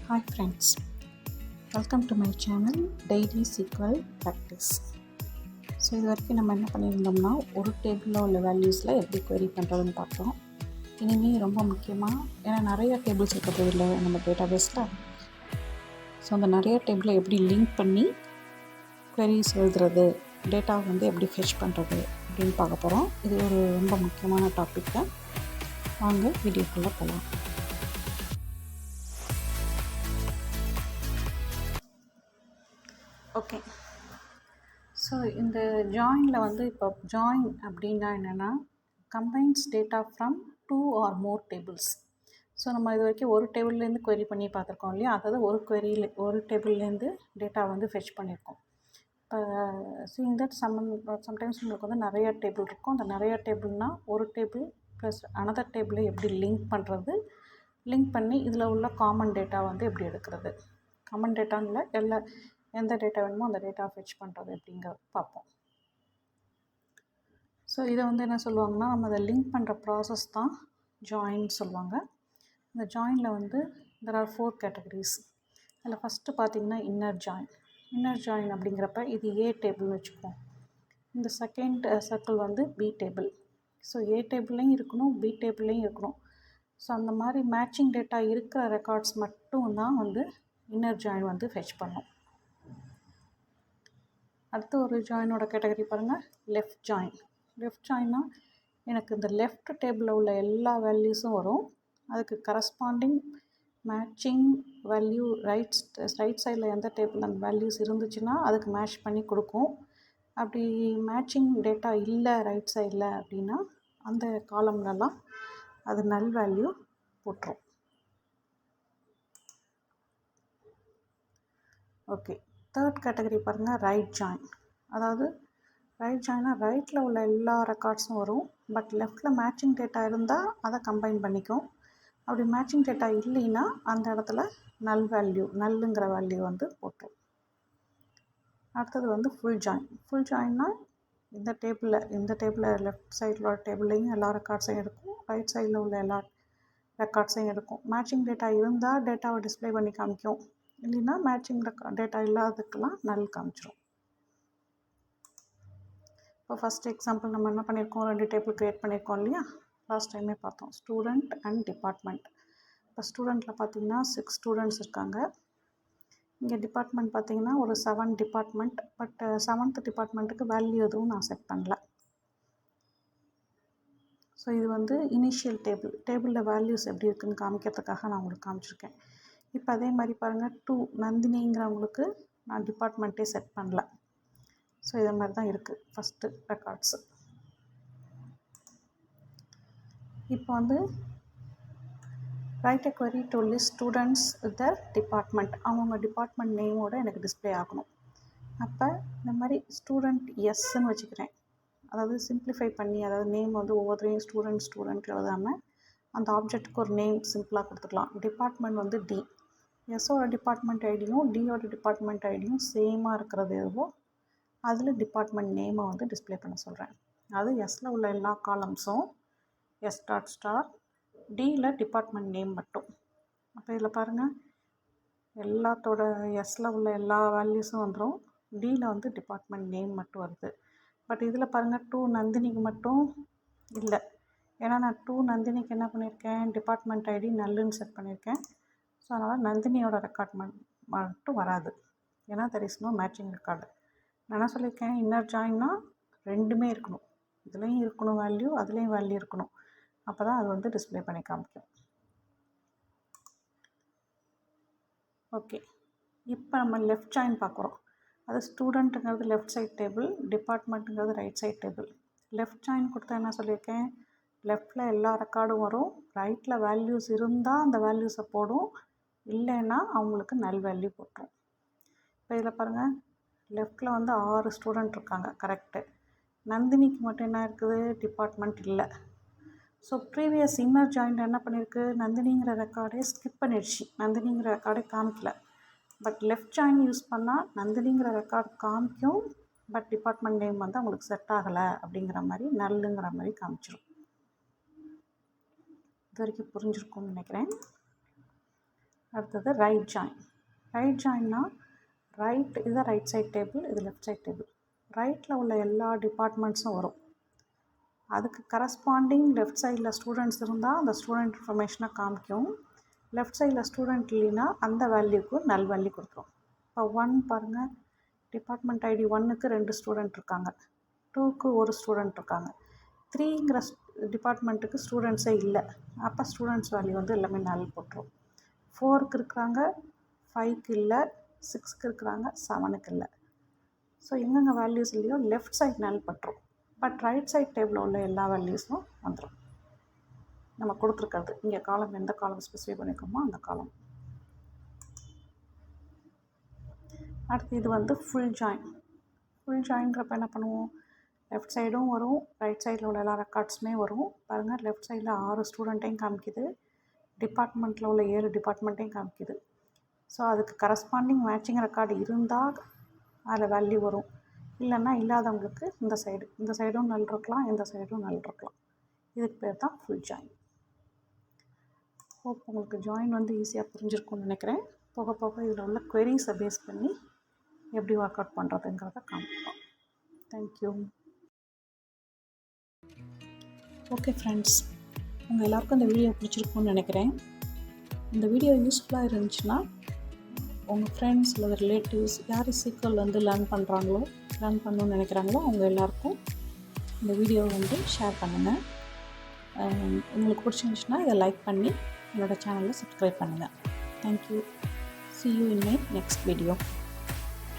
Hi friends, welcome to my channel Daily SQL Practice. So இது வரைக்கும் நம்ம என்ன பண்ணியிருந்தோம்னா ஒரு டேபிளில் உள்ள வேல்யூஸில் எப்படி query பண்ணுறதுன்னு பார்த்தோம். இனிமேல் ரொம்ப முக்கியமாக ஏன்னா நிறைய டேபிள்ஸ் இருக்கிறது இல்லை நம்ம டேட்டாபேஸில். ஸோ அந்த நிறைய டேபிளை எப்படி லிங்க் பண்ணி queries எழுதுறது, டேட்டா வந்து எப்படி ஃபெச் பண்ணுறது அப்படின்னு பார்க்க போகிறோம். இது ஒரு ரொம்ப முக்கியமான டாபிக் தான். வாங்க வீடியோக்குள்ளே போகலாம். ஓகே, ஸோ இந்த ஜாயினில் வந்து இப்போ ஜாயின் அப்படின்னா என்னென்னா combines data from 2 or more tables. So நம்ம இது வரைக்கும் ஒரு டேபிள்லேருந்து query பண்ணி பார்த்துருக்கோம் இல்லையா, அதாவது ஒரு டேபிள்லேருந்து டேட்டா வந்து ஃபெச் பண்ணியிருக்கோம். இப்போ சீயிங் தட் சம்டைம்ஸ் உங்களுக்கு வந்து நிறையா டேபிள் இருக்கும். அந்த நிறையா டேபிள்னால் ஒரு டேபிள் ப்ளஸ் அனதர் டேபிளை எப்படி லிங்க் பண்ணுறது, லிங்க் பண்ணி இதில் உள்ள காமன் டேட்டா வந்து எப்படி எடுக்கிறது, காமன் டேட்டாவில் எந்த டேட்டா வேணுமோ அந்த டேட்டா ஃபெச் பண்ணுறது எப்படிங்கிறத பார்ப்போம். ஸோ இதை வந்து என்ன சொல்லுவாங்கன்னா, நம்ம அதை லிங்க் பண்ணுற ப்ராசஸ் தான் ஜாயின் சொல்லுவாங்க. இந்த ஜாயினில் வந்து there are 4 categories. அதில் ஃபஸ்ட்டு பார்த்திங்கன்னா இன்னர் ஜாயின் அப்படிங்கிறப்ப இது ஏ டேபிள் வச்சுக்குவோம். இந்த செகண்ட் சர்க்கிள் வந்து பி டேபிள். ஸோ ஏ டேபிள்லையும் இருக்கணும், பி டேபிள்லையும் இருக்கணும். ஸோ அந்த மாதிரி மேட்சிங் டேட்டா இருக்கிற ரெக்கார்ட்ஸ் மட்டும் தான் வந்து இன்னர் ஜாயின் வந்து ஃபெச் பண்ணும். அடுத்து ஒரு ஜாயினோட கேட்டகரி பாருங்கள், லெஃப்ட் ஜாயின்னா எனக்கு இந்த லெஃப்ட் டேபிளில் உள்ள எல்லா வேல்யூஸும் வரும். அதுக்கு கரஸ்பாண்டிங் மேட்சிங் வேல்யூ ரைட் சைடில் எந்த டேபிள் அந்த வேல்யூஸ் இருந்துச்சுன்னா அதுக்கு மேட்ச் பண்ணி கொடுக்கும். அப்படி மேட்சிங் டேட்டா இல்லை ரைட் சைடில் அப்படின்னா அந்த காலம்லலாம் அது நல் வேல்யூ போட்டுரும். ஓகே, தேர்ட் கேட்டகரி பாருங்கள், ரைட் ஜாயின். அதாவது ரைட் ஜாயின்னா ரைட்டில் உள்ள எல்லா ரெக்கார்ட்ஸும் வரும், பட் லெஃப்டில் மேட்சிங் டேட்டா இருந்தால் அதை கம்பைன் பண்ணிக்கும். அப்படி மேட்சிங் டேட்டா இல்லைன்னா அந்த இடத்துல நல்லுங்கிற வேல்யூ வந்து போட்டுரும். அடுத்தது வந்து ஃபுல் ஜாயின்னா இந்த டேபிளில் லெஃப்ட் சைடில் உள்ள டேபிள்லையும் எல்லா ரெக்கார்ட்ஸையும் எடுக்கும், ரைட் சைடில் உள்ள எல்லா ரெக்கார்ட்ஸையும் எடுக்கும். மேட்சிங் டேட்டா இருந்தால் டேட்டாவை டிஸ்பிளே பண்ணி காமிக்கும், இல்லைன்னா மேட்சிங் டேட்டா இல்லாததுக்கெல்லாம் நல் காமிச்சிடும். இப்போ ஃபஸ்ட் எக்ஸாம்பிள் நம்ம என்ன பண்ணியிருக்கோம், 2 டேபிள் க்ரியேட் பண்ணியிருக்கோம் இல்லையா, லாஸ்ட் டைமே பார்த்தோம், ஸ்டூடெண்ட் அண்ட் டிபார்ட்மெண்ட். இப்போ ஸ்டூடெண்ட்டில் பார்த்திங்கன்னா 6 ஸ்டூடெண்ட்ஸ் இருக்காங்க. இங்கே டிபார்ட்மெண்ட் பார்த்திங்கன்னா ஒரு 7 டிபார்ட்மெண்ட். பட் 7th டிபார்ட்மெண்ட்டுக்கு வேல்யூ எதுவும் நான் செட் பண்ணல. ஸோ இது வந்து இனிஷியல் டேபிளில் வேல்யூஸ் எப்படி இருக்குதுன்னு காமிக்கிறதுக்காக நான் உங்களுக்கு காமிச்சிருக்கேன். இப்போ அதே மாதிரி பாருங்கள், 2 நந்தினிங்கிறவங்களுக்கு நான் டிபார்ட்மெண்ட்டே செட் பண்ணல. ஸோ இதை மாதிரி தான் இருக்குது ஃபஸ்ட்டு ரெக்கார்ட்ஸு. இப்போ வந்து right a query to list students with their department. அவங்கவுங்க டிபார்ட்மெண்ட் நேமோட எனக்கு டிஸ்பிளே ஆகணும். அப்போ இந்த மாதிரி ஸ்டூடெண்ட் எஸ்ன்னு வச்சுக்கிறேன். அதாவது சிம்பிளிஃபை பண்ணி, அதாவது நேம் வந்து ஒவ்வொருத்தரையும் ஸ்டூடெண்ட் எழுதாமல் அந்த ஆப்ஜெக்ட்டுக்கு ஒரு நேம் சிம்பிளாக கொடுத்துக்கலாம். டிபார்ட்மெண்ட் வந்து டி, எஸ்ஸோட டிபார்ட்மெண்ட் ஐடியும் டியோட டிபார்ட்மெண்ட் ஐடியும் சேமாக இருக்கிறது எதுவோ அதில் டிபார்ட்மெண்ட் நேமை வந்து டிஸ்பிளே பண்ண சொல்கிறேன். அது எஸ்ஸில் உள்ள எல்லா காலம்ஸும் S.* டியில் டிபார்ட்மெண்ட் நேம் மட்டும். அப்போ இதில் பாருங்கள், எல்லாத்தோட எஸ்ஸில் உள்ள எல்லா வேல்யூஸும் வந்துடும், டியில் வந்து டிபார்ட்மெண்ட் நேம் மட்டும் வருது. பட் இதில் பாருங்கள் 2 நந்தினிக்கு மட்டும் இல்லை. ஏன்னா நான் 2 நந்தினிக்கு என்ன பண்ணியிருக்கேன், டிபார்ட்மெண்ட் ஐடி நல்லுன்னு செட் பண்ணியிருக்கேன். ஸோ அதனால் நந்தினியோட ரெக்கார்ட் மட்டும் வராது, ஏன்னா there is no matching record. நான் என்ன சொல்லியிருக்கேன், இன்னர் ஜாயின்னா ரெண்டுமே இருக்கணும், இதுலேயும் இருக்கணும் வேல்யூ, அதுலேயும் வேல்யூ இருக்கணும். அப்போ தான் அது வந்து டிஸ்பிளே பண்ணி காமிக்கும். ஓகே, இப்போ நம்ம லெஃப்ட் ஜாயின் பார்க்குறோம். அது ஸ்டூடெண்ட்டுங்கிறது லெஃப்ட் சைட் டேபிள், டிபார்ட்மெண்ட்டுங்கிறது right side table. Left join கொடுத்தா என்ன சொல்லியிருக்கேன், லெஃப்டில் எல்லா ரெக்கார்டும் வரும், ரைட்டில் வேல்யூஸ் இருந்தால் அந்த வேல்யூஸை போடும், இல்லைன்னா அவங்களுக்கு நல் வேல்யூ போட்டுரும். இப்போ இதில் பாருங்கள், லெஃப்டில் வந்து 6 ஸ்டூடெண்ட் இருக்காங்க, கரெக்டு. நந்தினிக்கு மட்டும் என்ன இருக்குது, டிபார்ட்மெண்ட் இல்லை. ஸோ ப்ரீவியஸ் இன்னர் ஜாயிண்ட் என்ன பண்ணியிருக்கு, நந்தினிங்கிற ரெக்கார்டே ஸ்கிப் பண்ணிடுச்சு, நந்தினிங்கிற ரெக்கார்டே காமிக்கல. பட் லெஃப்ட் ஜாயின் யூஸ் பண்ணால் நந்தினிங்கிற ரெக்கார்ட் காமிக்கும், பட் டிபார்ட்மெண்ட் நேம் வந்து அவங்களுக்கு செட் ஆகலை அப்படிங்கிற மாதிரி நல்லுங்கிற மாதிரி காமிச்சிடும். இது வரைக்கும் புரிஞ்சிருக்கும்னு நினைக்கிறேன். அடுத்தது ரைட் ஜாயின். ரைட் ஜாயின்னா இது ரைட் சைட் டேபிள், இது லெஃப்ட் சைட் டேபிள். ரைட்டில் உள்ள எல்லா டிபார்ட்மெண்ட்ஸும் வரும். அதுக்கு கரஸ்பாண்டிங் லெஃப்ட் சைடில் ஸ்டூடெண்ட்ஸ் இருந்தால் அந்த ஸ்டூடெண்ட் இன்ஃபர்மேஷனை காமிக்கும். லெஃப்ட் சைடில் ஸ்டூடெண்ட் இல்லைன்னா அந்த வேல்யூக்கு நல் வேல்யூ கொடுத்துரும். இப்போ 1 பாருங்கள், டிபார்ட்மெண்ட் ஐடி 1க்கு 2 ஸ்டூடெண்ட் இருக்காங்க, 2க்கு 1 ஸ்டூடெண்ட் இருக்காங்க. 3ங்கிற டிபார்ட்மெண்ட்டுக்கு ஸ்டூடெண்ட்ஸே இல்லை, அப்போ ஸ்டூடெண்ட்ஸ் வேல்யூ வந்து எல்லாமே நல் போட்டுரும். 4க்கு இருக்கிறாங்க, 5க்கு இல்லை, 6க்கு இருக்கிறாங்க, 7க்கு இல்லை. ஸோ எங்கெங்கே வேல்யூஸ் இல்லையோ லெஃப்ட் சைட் நல் பட்டுரும். பட் ரைட் சைட் டேபிளில் உள்ள எல்லா வேல்யூஸும் வந்துடும். நம்ம கொடுத்துருக்கிறது இங்கே காலம், எந்த காலம் ஸ்பெசிஃபை பண்ணியிருக்கோமோ அந்த காலம். அடுத்து இது வந்து ஃபுல் ஜாயின். ஃபுல் ஜாயின்கிறப்ப என்ன பண்ணுவோம், லெஃப்ட் சைடும் வரும், ரைட் சைடில் உள்ள எல்லா ரெக்கார்ட்ஸுமே வரும். பாருங்கள், லெஃப்ட் சைடில் 6 ஸ்டூடெண்ட்டையும் காமிக்குது, டிபார்ட்மெண்ட்டில் உள்ள 7 டிபார்ட்மெண்ட்டையும் காமிக்குது. ஸோ அதுக்கு கரஸ்பாண்டிங் மேட்சிங் ரெக்கார்டு இருந்தால் அதில் வேல்யூ வரும். இல்லைன்னா இல்லாதவங்களுக்கு இந்த சைடும் நல் இருக்கலாம், இந்த சைடும் நல் இருக்கலாம். இதுக்கு பேர் தான் ஃபுல் ஜாயின். ஹோப் உங்களுக்கு ஜாயின் வந்து ஈஸியாக புரிஞ்சிருக்கும்னு நினைக்கிறேன். போக போக இதில் உள்ள queries-ஐ பேஸ் பண்ணி எப்படி ஒர்க் அவுட் பண்ணுறதுங்கிறத காமிப்போம். தேங்க்யூ. ஓகே ஃப்ரெண்ட்ஸ், உங்கள் எல்லாருக்கும் இந்த வீடியோ பிடிச்சிருக்கும்னு நினைக்கிறேன். இந்த வீடியோ யூஸ்ஃபுல்லாக இருந்துச்சுன்னா உங்கள் ஃப்ரெண்ட்ஸ் இல்லை ரிலேட்டிவ்ஸ் யார் சீக்கிரம் வந்து லேர்ன் பண்ணணும்னு நினைக்கிறாங்களோ அவங்க எல்லாருக்கும் இந்த வீடியோவை வந்து ஷேர் பண்ணுங்கள். உங்களுக்கு பிடிச்சிருந்துச்சுன்னா இதை லைக் பண்ணி என்னோடய சேனலை சப்ஸ்கிரைப் பண்ணுங்கள். Thank you. See you in my next video.